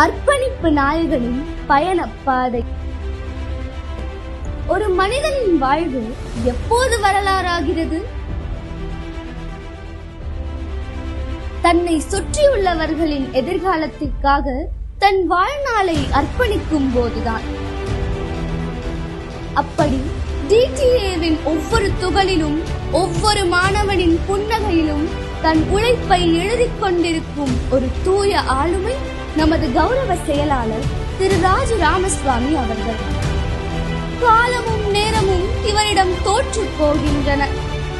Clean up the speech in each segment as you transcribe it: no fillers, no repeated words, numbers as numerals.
அர்ப்பணிப்பு நாயகனின் பயணப்பாதை. ஒரு மனிதனின் வாழ்வு எப்போது வரலாறாகிறது? தன்னை சுற்றியுள்ளவர்களின் எதிர்காலத்திற்காக தன் வாழ்நாளை அர்ப்பணிக்கும் போதுதான். அப்படி DTAவின் ஒவ்வொரு துகளிலும், ஒவ்வொரு மாணவனின் புன்னகையிலும் தன் உழைப்பை எழுதிக் கொண்டிருக்கும் ஒரு தூய ஆளுமை நமது கௌரவ செயலாளர் திரு ராஜு ராமசுவாமி அவர்கள். காலமும் நேரமும் இவரிடம் தோற்று போகின்றன.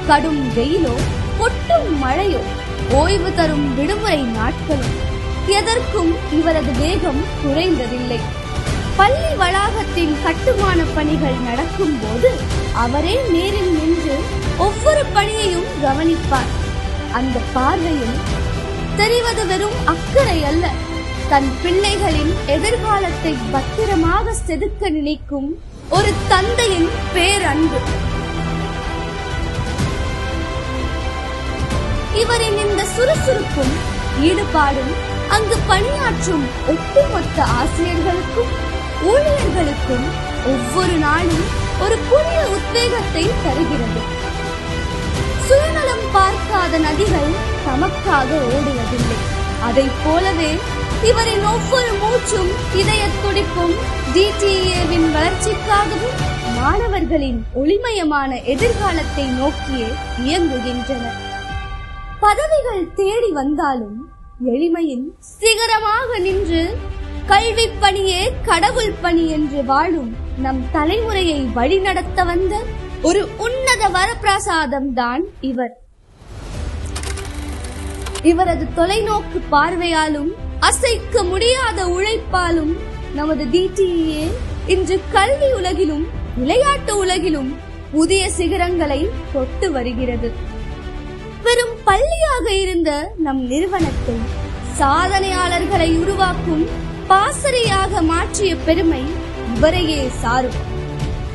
கடும் வெயிலோ, கொட்டும் மழையோ, ஓய்வு தரும் விடுமுறை நாட்களும் எதற்கும் இவரது வேகம் குறைந்ததில்லை. பள்ளி வளாகத்தின் கட்டுமான பணிகள் நடக்கும் போது அவரே நேரில் நின்று ஒவ்வொரு பணியையும் கவனிப்பார். அந்த பார்வையில் தெரிவது வெறும் அக்கறை அல்ல, தன் பிள்ளைகளின் எதிர்காலத்தை பத்திரமாக செதுக்க நினைக்கும் ஒரு தந்தையின் பேரன்பு. இவரின் இந்த சுறுசுறுப்பும் ஈடுபாடும் அங்கு பணியாற்றும் ஒட்டுமொத்த ஆசிரியர்களுக்கும் ஊழியர்களுக்கும் ஒவ்வொரு நாளும் ஒரு புதிய உத்வேகத்தை தருகிறது. சுயநலம் பார்க்காத நதிகள் தமக்காக ஓடுவதில்லை. அதை போலவே இவரின் ஒவ்வொரு மூச்சும், இதய துடிப்பும் DTAவின் வளர்ச்சிக்காகவும் மாணவர்களின் ஒளிமயமான எதிர்காலத்தை நோக்கியே இயங்குகின்றன. பதவிகள் தேடி வந்தாலும் எளிமையின் சிகரமாக நின்று கல்வி பணியே கடவுள் பணி என்று வாழும் நம் தலைமுறையை வழிநடத்த வந்த ஒரு உன்னத வரப்பிரசாதம் தான் இவர். இவரது தொலைநோக்கு பார்வையாலும் அசைக்க முடியாத உழைப்பாலும் நமது DTA இன்று கல்வி உலகிலும் விளையாட்டு உலகிலும் புதிய சிகரங்களை தொட்டு வருகிறது. வெறும் பள்ளியாக இருந்த நம் நிறுவனத்தை சாதனையாளர்களை உருவாக்கும் பாசறையாக மாற்றிய பெருமை இவரையே சாரும்.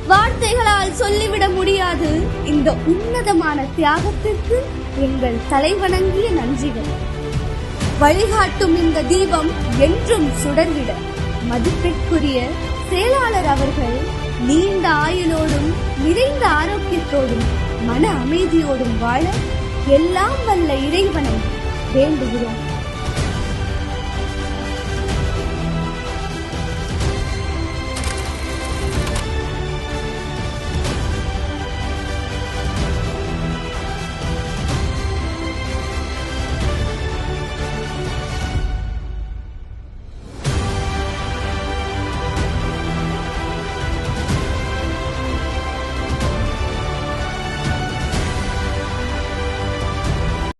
வார்த்தைகளால் சொல்லிவிட முடியாது இந்த உன்னதமான தியாகத்திற்கு எங்கள் தலைவணங்கிய நன்றிகள். வழிகாட்டும் இந்த தீபம் என்றும் சுடர்விட மதிப்பிற்குரிய செயலாளர் அவர்கள் நீண்ட ஆயுளோடும் நிறைந்த ஆரோக்கியத்தோடும் மன அமைதியோடும் வாழ எல்லாம் வல்ல இறைவனை வேண்டுகிறோம்.